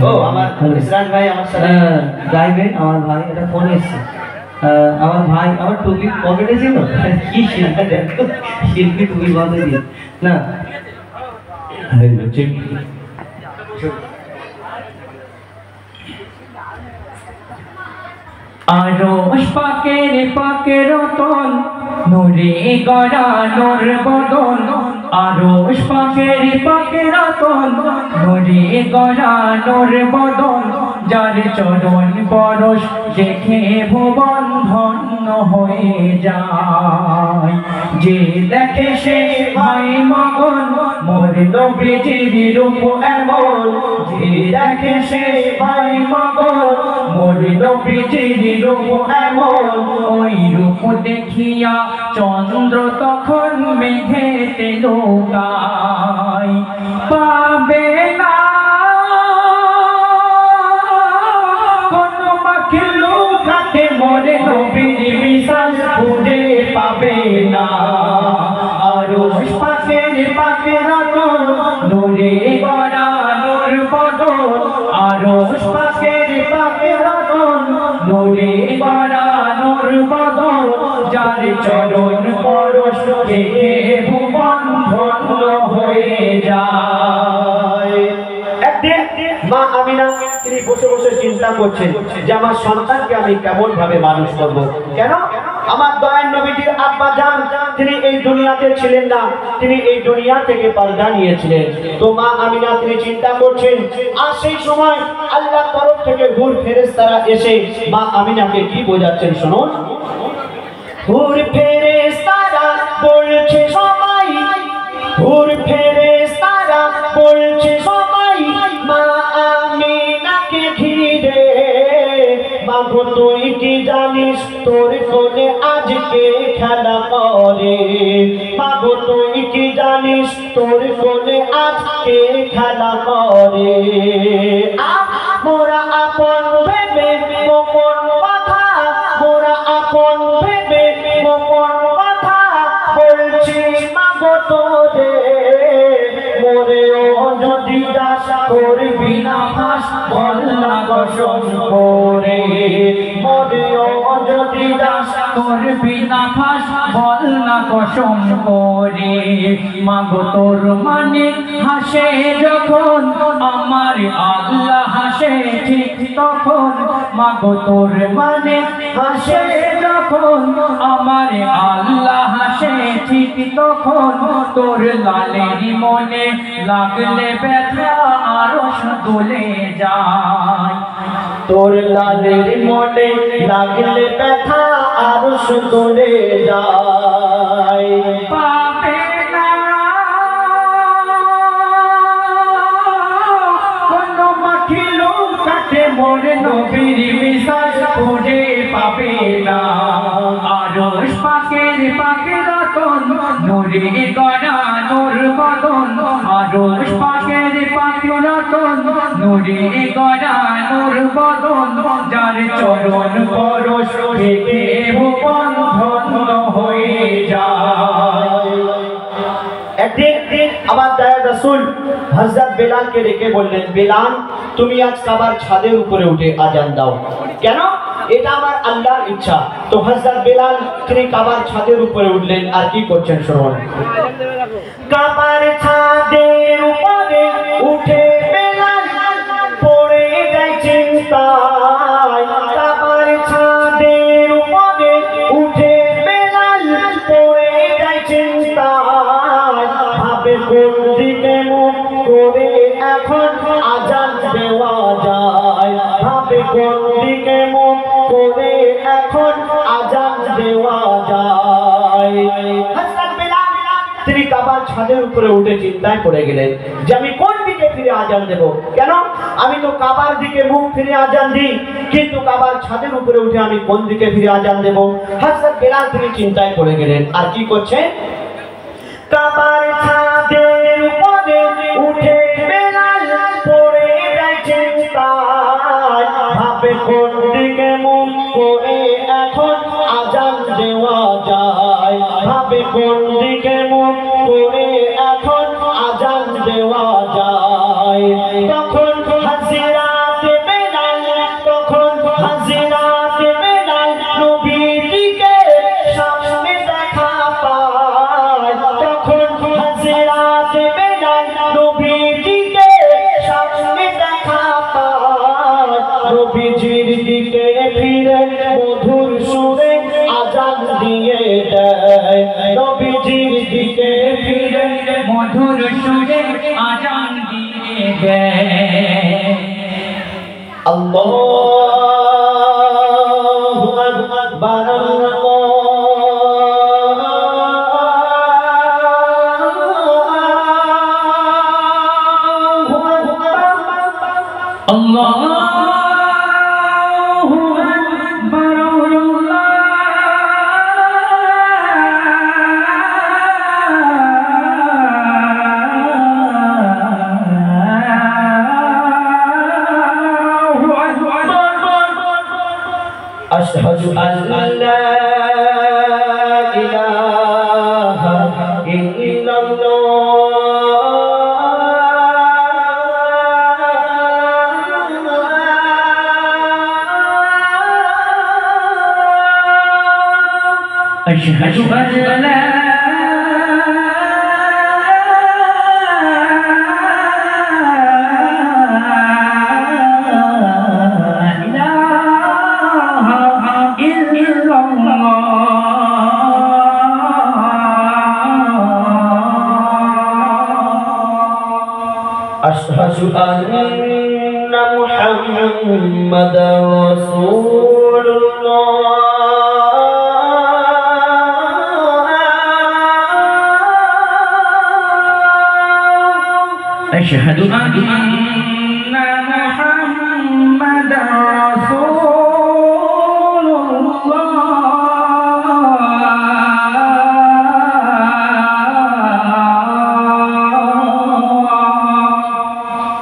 ও আমার ইসরাত ভাই আমার সাথে লাইভে আমার ভাই এটা ফোন এসেছে আমার ভাই আমার টুপি পকেটে ছিল কি শিল্পী দেখো শিল্পী টুপি বাঁধে দিয়ে না ঠিক আরশ পাকের রতন নূরে গড়া নূর বদন আরশ পাকের রতন নূরে গড়া নূর বদন যার চরণ পরশ দেখে ভুবন ধন্য হয়ে যায় যে দেখে সে ভাই মগন মোর নবীজির রূপ এমন যে দেখে সে ভাই মগন মোর নবীজির রূপ এমন ওই রূপ দেখিয়া চন্দ্র তখন মেঘেতে লুকায় পাবে না কোন মাখলুকাতে মোর নবীর মিসাল খুঁজে পাবে না আরশ পাকের রতন নূরে গড়া নূর বদন আরশ পাকের রতন নূরে গড়া নূর বদন যার চরণ পরশ দেখে ভুবন ধন্য হয়ে যায়। একদিন মা আমিনা তিনি বসে বসে চিন্তা করছেন যে আমার সন্তানকে আমি কেমন ভাবে মানুষ করব। কেন আমার দয়ার নবীজির আব্বা জান তিনি এই দুনিয়াতে ছিলেন না, তিনি এই দুনিয়া থেকে পর্দা নিয়েছিলেন। তো মা আমিনা তিনি চিন্তা করছেন আর সেই সময় আল্লাহর তরফ থেকে হুর ফেরেশতারা এসে মা আমিনাকে কি বোঝাচ্ছেন শুনুন। হুর ফেরেশতারা বলছে সবাই, হুর ফেরেশতারা বলছে সবাই মা আমিনাকে ঘিরে মাগো তুই কি জানিস তোর কোলে আজকে খেলা করে মাগো তুই কি জানিস তোর কোলে আজকে খেলা করে মোরা আপন ভেবে গোপন কথা মোরা আপন ভেবে গোপন কথা বলছি মাগো তোরে মোরেও যদি দাস করবি না ফাঁস বল্লা কসম করে মোরেও যদি দাস করবি না ফাঁস বল না কসম করে মাগো তোর মানে হাসে যখন আমার আল্লাহ হাসে ঠিক তখন মাগো তোর মানে হাসে যখন আমার আল্লাহ হাসে ঠিক তখন তোর লালের মনে লাগলে ব্যথা আরশ দুলে যায় তোর লালের মনে লাগলে ব্যথা আরশ দুলে যায় পাবে না কোন মাখলুকাতে মোর নবীর মিসাল খুঁজে পাবে না আরশ পাকের রতন নূরে গড়া নূর বদন আরশ পাকের রতন নূরে গড়া নূর বদন যার চরণ পরশ দেখে ভুবন ধন্য হয়ে যায়। একদিন আমার দয়ার রাসূল হযরত বেলালকে ডেকে বললেন বেলাল তুমি আজ কাবার ছাদের উপরে উঠে আজান দাও। কেন? এটা আমার আল্লাহর ইচ্ছা। তো হযরত বেলাল তিনি কাবার ছাদের উপরে উঠলেন আর কি করছেন শুনুন। কাবার ছাদের উপরে উঠে বেলাল পড়ে যায় চিন্তায় কাবার ছাদের উপরে উঠে বেলাল পড়ে যায় চিন্তায় ভাবে কোন দিকে মুখ করে এখন আজান দেওয়া যায় ভাবে কোন দিকে মুখ করে এখন আজান দেওয়া যায়। হযরত বেলাল তিনি কাবার ছাদের উপরে উঠে চিন্তায় পড়ে গেলেন যে আমি কোন দিকে ফিরে আজান দেব। কেন? আমি তো কাবার দিকে মুখ ফিরে আজান দিই, কিন্তু কাবার ছাদের উপরে উঠে আমি কোন দিকে ফিরে আজান দেব। হযরত বেলাল তিনি চিন্তায় পড়ে গেলেন আর কি করছেন কাবার ছাদের উপরে উঠে বেলাল পড়ে যায় চিন্তায় ভাবে কোন দিকে মুখ করে এখন আজান দেওয়া যায় ভাবে কোন দিকে মুখ করে এখন আজান দেওয়া যায়। তখন হাজিরা জান দিয়ে দেয় আল্লাহু আকবার أشهد أن لا إله إلا الله أشهد أن لا أشهد أن محمدا رسول الله أشهد أن محمدا رسول الله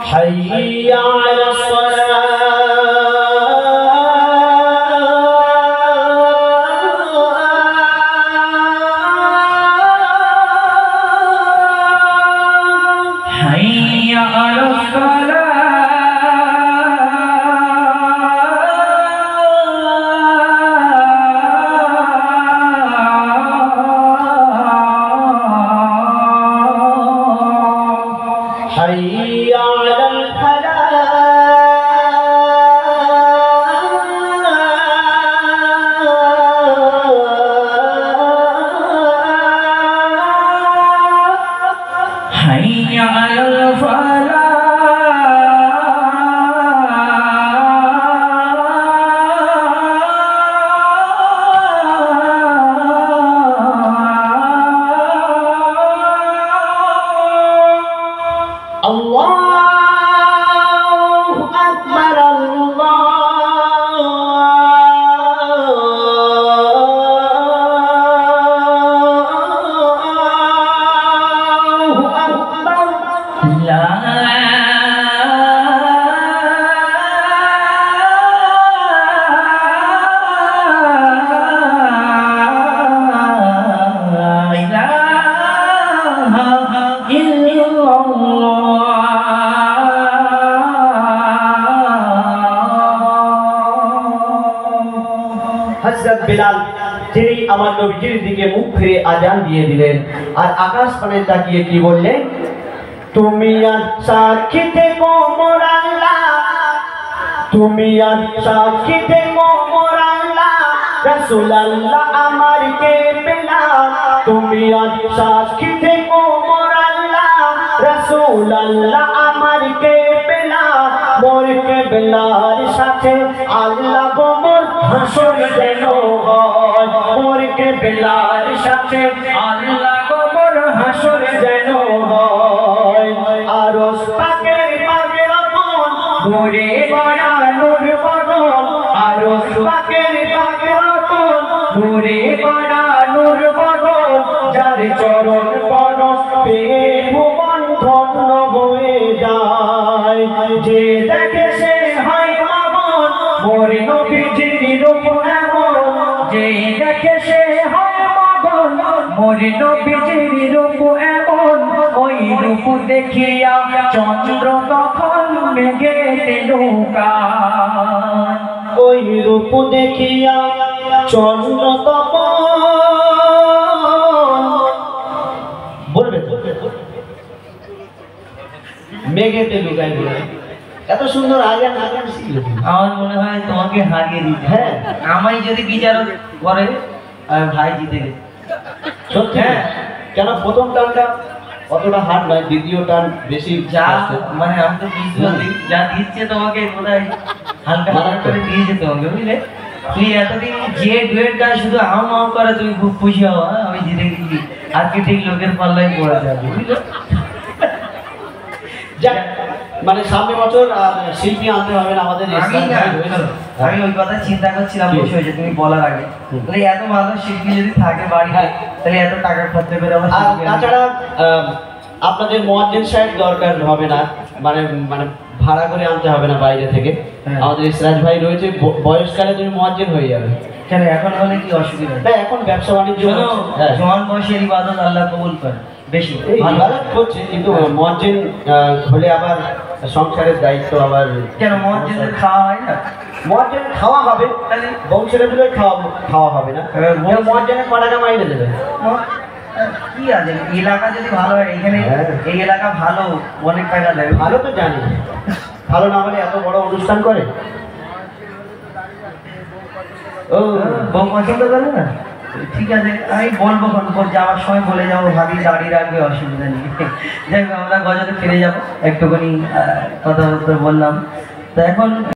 حي على الصلاة حي على الصلاة حي على الفلاح حي على الفلاح الله أكبر الله أكبر لا إله إلا الله হযরত বিলাল তিনি আমার নবীজির দিকে মুখ ফিরে আজান দিয়ে দিলেন আর আকাশ পানে তাকিয়ে কি বললেন তুমি আজ সাক্ষী থেকো মোর আল্লাহ তুমি আজ সাক্ষী থেকো মোর আল্লাহ রাসূল আল্লাহ আমার কে পেলা তুমি আজ সাক্ষী থেকো মোর আল্লাহ রাসূল আল্লাহ আমার কে পেলা মোর কে বেলার সাথে আল্লাহ গো মোর হাসর যেন হয় মোর কে বেলার সাথে আল্লাহ গো মোর হাসর যেন হয় আরশ পাকের পাকের আপন মোরে বাড়ানোর বদল আরশ পাকের পাকের আপন মোরে বাড়ানোর বদল যার চরণ পরশ পেয়ে ভুবন ধন্য হয়ে যায় যে দেখে সে হয় পাগল মোর নবীজির রূপ এমন যে দেখে সে হয় পাগল মোর নবীজির রূপ এমন ওই রূপ দেখিয়া চন্দ্র তখন মেঘেতে নৌকায় ওই রূপ দেখিয়া চন্দ্র তখন বলবে মেঘেতে লুকায় লুকায় এত সুন্দর আজান আজান শিখলে আমার মনে হয় তোমাকে হারিয়ে দিতে হ্যাঁ আমায় যদি বিচারক করে ভাই জিতে গেছে সত্যি কেন প্রথম টানটা অতটা হার্ড নয়, দ্বিতীয় টান বেশি যা আসছে। মানে আমি তো বুঝতে যা দিচ্ছে তোমাকে বোধহয় হালকা হালকা করে দিয়েছে তোমাকে, বুঝলে? তুই এতদিন যে ডুয়েট গায়ে শুধু হাম হাম করে তুমি খুব খুশি হও, হ্যাঁ আমি জিতে গেছি, আজকে ঠিক লোকের পাল্লায় পড়ে যাবে, বুঝলে? যাক, মানে সামনে বছর শিল্পী আনতে হবে না আমাদের ইসলাম ভাই রয়েছে। আমি ওই কথা চিন্তা করছিলাম বসে হয়েছে তুমি বলার আগে, তাহলে এত ভালো শিল্পী যদি থাকে বাড়িতে তাহলে এত টাকা খরচা করে আবার আর শিল্পী আনবে। তাছাড়া আপনাদের মুয়াজ্জিন সাহেব দরকার হবে না, মানে মানে ভাড়া করে আনতে হবে না বাইরে থেকে। হ্যাঁ। আমাদের ইসরাজ ভাই রয়েছে, বয়সকালে তুমি মুয়াজ্জিন হয়ে যাবে। কেন এখন হলে কি অসুবিধা? না, এখন ব্যবসা বাণিজ্য শোনো, হচ্ছে। হ্যাঁ। জোয়ান বয়সের ইবাদত আল্লাহ কবুল করে বেশি এই ভালো। ইবাদত করছে, কিন্তু মুয়াজ্জিন হলে আবার সংসারের দায়িত্ব আবার। কেন মসজিদের খাওয়া হয় না? মুয়াজ্জিন খাওয়া হবে, তাহলে বংশের খাওয়া হবে না। হ্যাঁ, বংশের- মুয়াজ্জিনের ক টাকা মাইনে দেবে? কি আছে, এলাকা যদি ভালো হয়, এখানে হ্যাঁ। এই এলাকা ভালো, অনেক টাকা দেবে। ভালো তো জানি, ভালো না হলে এত বড় অনুষ্ঠান করে। ও বউ পছন্দ করে না? ঠিক আছে, আমি বলবো যাওয়ার সময় বলে যাবো, ভাবি দাঁড়িয়ে রাখবে, অসুবিধা নেই। যাই হোক, আমরা গজলে ফিরে যাবো, একটুখানি কথাবার্তা বললাম তো এখন।